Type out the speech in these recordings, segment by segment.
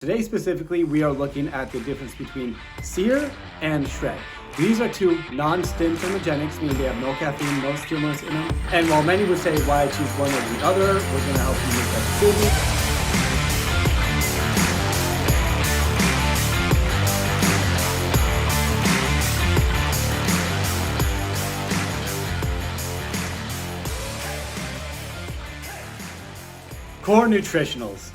Today specifically, we are looking at the difference between Sear and Shred. These are two non-stim thermogenics, meaning they have no caffeine, no stimulants in them. And while many would say why choose one over the other, we're going to help you make that decision. Core Nutritionals.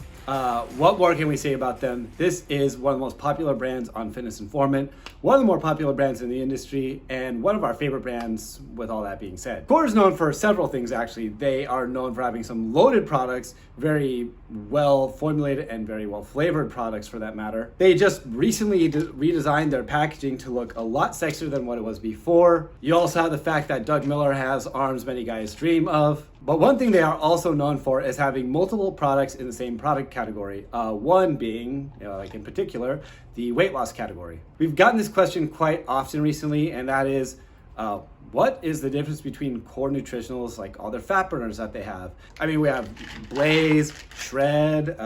What more can we say about them? This is one of the most popular brands on Fitness Informant, one of the more popular brands in the industry, and one of our favorite brands with all that being said. Core is known for several things actually. They are known for having some loaded products, very well formulated and very well flavored products for that matter. They just recently redesigned their packaging to look a lot sexier than what it was before. You also have the fact that Doug Miller has arms many guys dream of. But one thing they are also known for is having multiple products in the same product category. One being, like in particular, the weight loss category. We've gotten this question quite often recently, and that is, what is the difference between Core Nutritionals, like all their fat burners that they have? I mean, we have Blaze, Shred,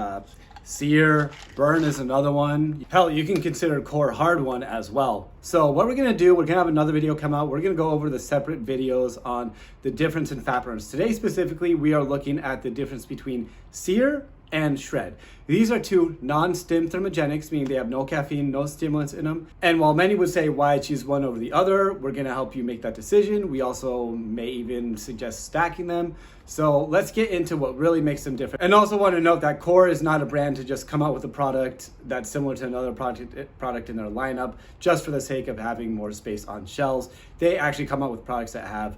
Sear, Burn is another one. Hell, you can consider Core Hard one as well. So what we're gonna do, we're gonna have another video come out. We're gonna go over the separate videos on the difference in fat burners. Today specifically, we are looking at the difference between Sear and Shred. These are two non-stim thermogenics, meaning they have no caffeine, no stimulants in them. And while many would say why choose one over the other, we're gonna help you make that decision. We also may even suggest stacking them. So let's get into what really makes them different. And also want to note that Core is not a brand to just come out with a product that's similar to another product in their lineup just for the sake of having more space on shelves. They actually come out with products that have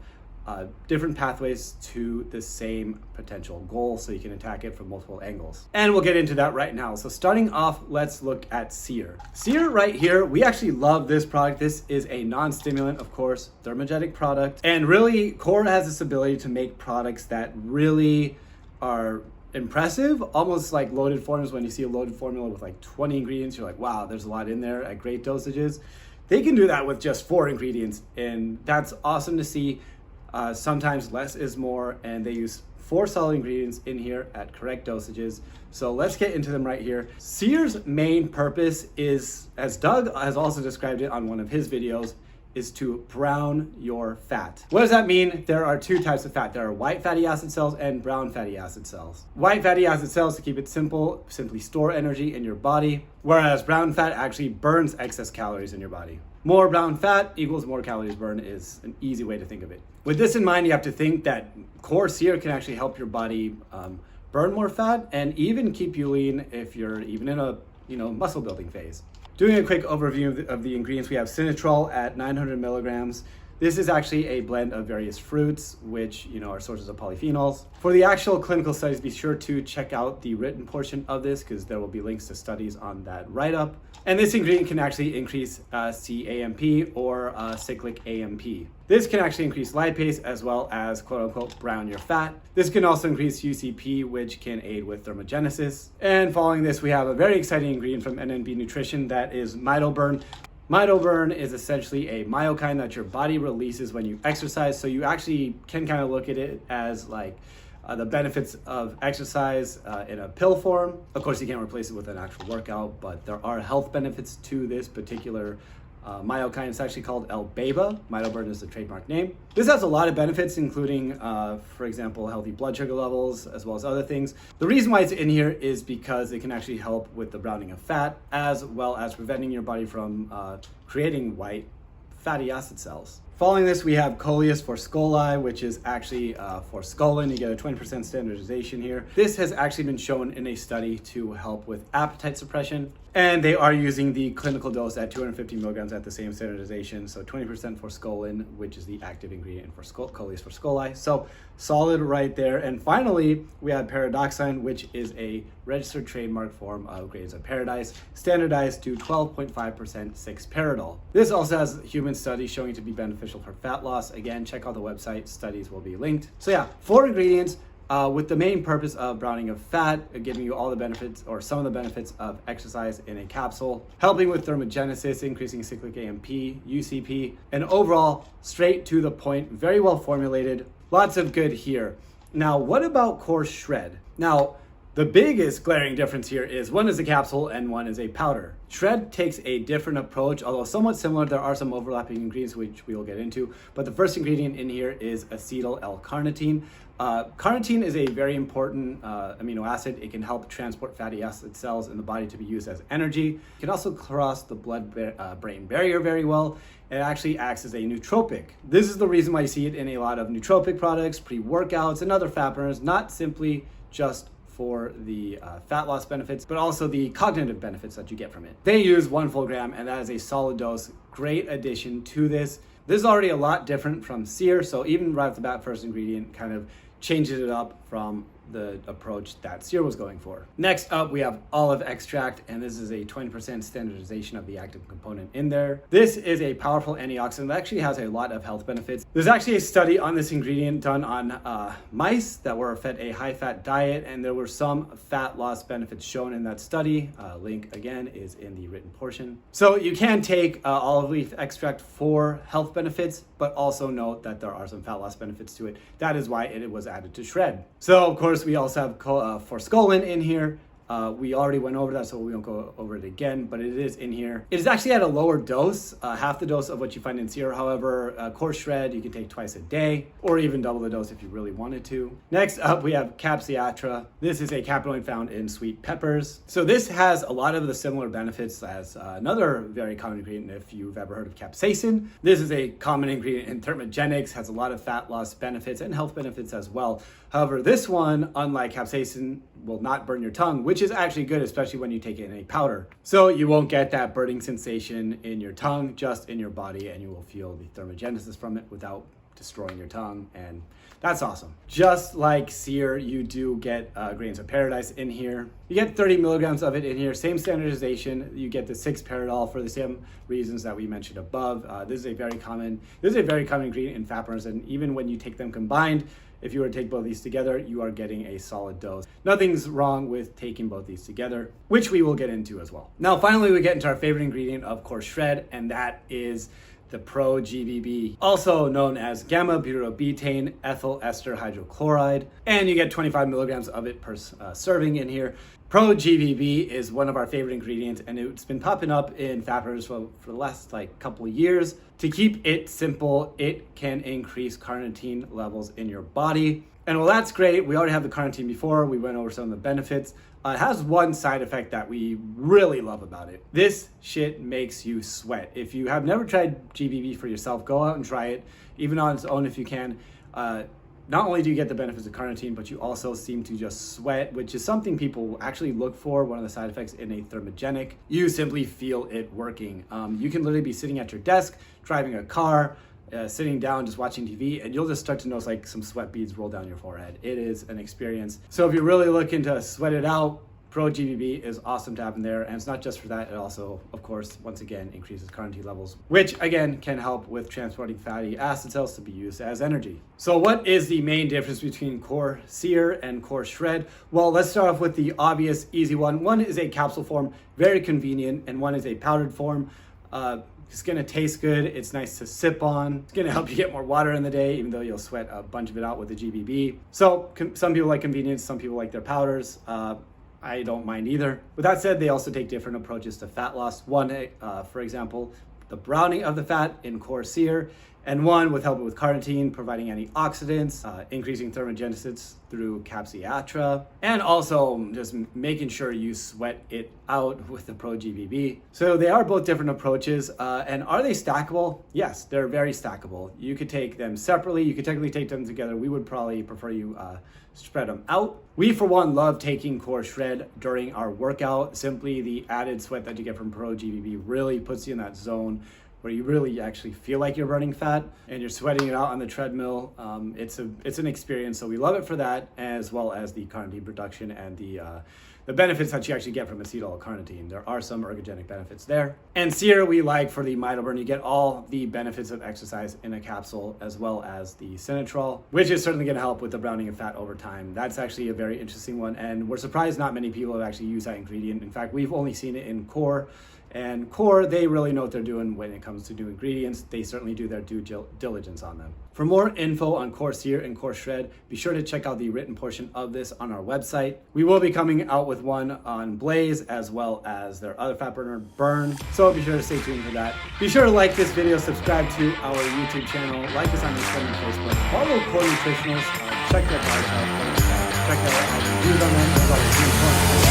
different pathways to the same potential goal, so you can attack it from multiple angles. And we'll get into that right now. So starting off, let's look at Sear. Sear right here, we actually love this product. This is a non-stimulant, of course, thermogenic product. And really, Core has this ability to make products that really are impressive, almost like loaded formulas. When you see a loaded formula with like 20 ingredients, you're like, wow, there's a lot in there at great dosages. They can do that with just 4 ingredients, and that's awesome to see. Sometimes less is more, and they use 4 solid ingredients in here at correct dosages. So let's get into them right here. Sear's main purpose is, as Doug has also described it on one of his videos, is to brown your fat. What does that mean? There are 2 types of fat. There are white fatty acid cells and brown fatty acid cells. White fatty acid cells, to keep it simple, simply store energy in your body, whereas brown fat actually burns excess calories in your body. More brown fat equals more calories burned is an easy way to think of it. With this in mind, you have to think that Core Sear can actually help your body burn more fat and even keep you lean if you're even in a muscle building phase. Doing a quick overview of the ingredients, we have Cinetrol at 900 milligrams. This is actually a blend of various fruits, which are sources of polyphenols. For the actual clinical studies, be sure to check out the written portion of this because there will be links to studies on that write-up. And this ingredient can actually increase CAMP or cyclic AMP. This can actually increase lipase as well as quote-unquote brown your fat. This can also increase UCP, which can aid with thermogenesis. And following this, we have a very exciting ingredient from NNB Nutrition that is MitoBurn. MitoBurn is essentially a myokine that your body releases when you exercise, so you actually can kind of look at it as like the benefits of exercise in a pill form. Of course, you can't replace it with an actual workout, but there are health benefits to this particular myokine. It's actually called L-BEBA. MitoBurn is the trademark name. This has a lot of benefits, including, for example, healthy blood sugar levels, as well as other things. The reason why it's in here is because it can actually help with the browning of fat, as well as preventing your body from creating white fatty acid cells. Following this, we have Coleus for Scoli, which is actually for Scolin. You get a 20% standardization here. This has actually been shown in a study to help with appetite suppression, and they are using the clinical dose at 250 milligrams at the same standardization. So 20% for Scolin, which is the active ingredient for Coleus for Scoli. So solid right there. And finally, we have Paradoxine, which is a registered trademark form of grains of paradise, standardized to 12.5% 6-paradol. This also has human studies showing to be beneficial for fat loss. Again, check out the website, studies will be linked. So yeah, 4 ingredients with the main purpose of browning of fat, giving you all the benefits or some of the benefits of exercise in a capsule, helping with thermogenesis, increasing cyclic AMP, UCP, and overall straight to the point, very well formulated, lots of good here. Now, what about Core Shred? Now, The biggest glaring difference here is one is a capsule and one is a powder. Shred takes a different approach, although somewhat similar. There are some overlapping ingredients which we will get into, but the first ingredient in here is acetyl L-carnitine. Carnitine is a very important amino acid. It can help transport fatty acid cells in the body to be used as energy. It can also cross the blood-brain barrier very well. It actually acts as a nootropic. This is the reason why you see it in a lot of nootropic products, pre-workouts, and other fat burners, not simply just for the fat loss benefits, but also the cognitive benefits that you get from it. They use 1 full gram, and that is a solid dose. Great addition to this. This is already a lot different from Sear, so even right off the bat, first ingredient kind of changes it up from the approach that Sear was going for. Next up, we have olive extract, and this is a 20% standardization of the active component in there. This is a powerful antioxidant that actually has a lot of health benefits. There's actually a study on this ingredient done on mice that were fed a high-fat diet, and there were some fat loss benefits shown in that study. Link again is in the written portion. So you can take olive leaf extract for health benefits, but also note that there are some fat loss benefits to it. That is why it was added to Shred. So of course, we also have forskolin in here. We already went over that, so we won't go over it again, but it is in here. It is actually at a lower dose, half the dose of what you find in Sear. However, Core Shred, you can take twice a day, or even double the dose if you really wanted to. Next up, we have capsiatra. This is a cannabinoid found in sweet peppers. So this has a lot of the similar benefits as another very common ingredient if you've ever heard of capsaicin. This is a common ingredient in thermogenics, has a lot of fat loss benefits and health benefits as well. However, this one, unlike capsaicin, will not burn your tongue, which is actually good, especially when you take it in a powder. So you won't get that burning sensation in your tongue, just in your body, and you will feel the thermogenesis from it without destroying your tongue, and that's awesome. Just like Sear, you do get grains of paradise in here. You get 30 milligrams of it in here, same standardization. You get the 6-paradol for the same reasons that we mentioned above. This is a very common ingredient in fat burners, and even when you take them combined, if you were to take both these together, you are getting a solid dose. Nothing's wrong with taking both these together, which we will get into as well. Now, finally, we get into our favorite ingredient of Core Shred, and that is the Pro-GBB, also known as gamma-butyrobutane ethyl ester hydrochloride, and you get 25 milligrams of it per serving in here. Pro-GBB is one of our favorite ingredients, and it's been popping up in fat burners for the last couple of years. To keep it simple, it can increase carnitine levels in your body. And while that's great, we already have the carnitine before, we went over some of the benefits. It has one side effect that we really love about it. This shit makes you sweat. If you have never tried GBB for yourself, go out and try it, even on its own if you can. Not only do you get the benefits of carnitine, but you also seem to just sweat, which is something people actually look for, one of the side effects in a thermogenic. You simply feel it working. You can literally be sitting at your desk, driving a car, sitting down, just watching TV, and you'll just start to notice some sweat beads roll down your forehead. It is an experience. So if you're really looking to sweat it out, Pro-GBB is awesome to have in there, and it's not just for that, it also, of course, once again, increases carnitine levels, which again can help with transporting fatty acid cells to be used as energy. So what is the main difference between Core Sear and Core Shred? Well, let's start off with the obvious, easy one. One is a capsule form, very convenient, and one is a powdered form. It's gonna taste good, it's nice to sip on, it's gonna help you get more water in the day, even though you'll sweat a bunch of it out with the GBB. So some people like convenience, some people like their powders. I don't mind either. With that said, they also take different approaches to fat loss. One, for example, the browning of the fat in Core Sear, and one with helping with carnitine, providing antioxidants, increasing thermogenesis through capsiatra, and also just making sure you sweat it out with the Pro-GBB. So they are both different approaches, and are they stackable? Yes, they're very stackable. You could take them separately, you could technically take them together. We would probably prefer you spread them out. We, for one, love taking Core Shred during our workout. Simply the added sweat that you get from Pro-GBB really puts you in that zone where you really actually feel like you're burning fat and you're sweating it out on the treadmill. It's an experience, so we love it for that, as well as the carnitine production and the benefits that you actually get from acetyl-carnitine. There are some ergogenic benefits there. And Sear we like for the mito burn. You get all the benefits of exercise in a capsule, as well as the sinatrol, which is certainly gonna help with the browning of fat over time. That's actually a very interesting one, and we're surprised not many people have actually used that ingredient. In fact, we've only seen it in Core And Core, they really know what they're doing when it comes to new ingredients. They certainly do their due diligence on them. For more info on Core Sear and Core Shred, be sure to check out the written portion of this on our website. We will be coming out with one on Blaze as well as their other fat burner, Burn. So be sure to stay tuned for that. Be sure to like this video, subscribe to our YouTube channel, like us on Instagram and Facebook, follow Core Nutritionals, check their bars out, check out our reviews on them, as well as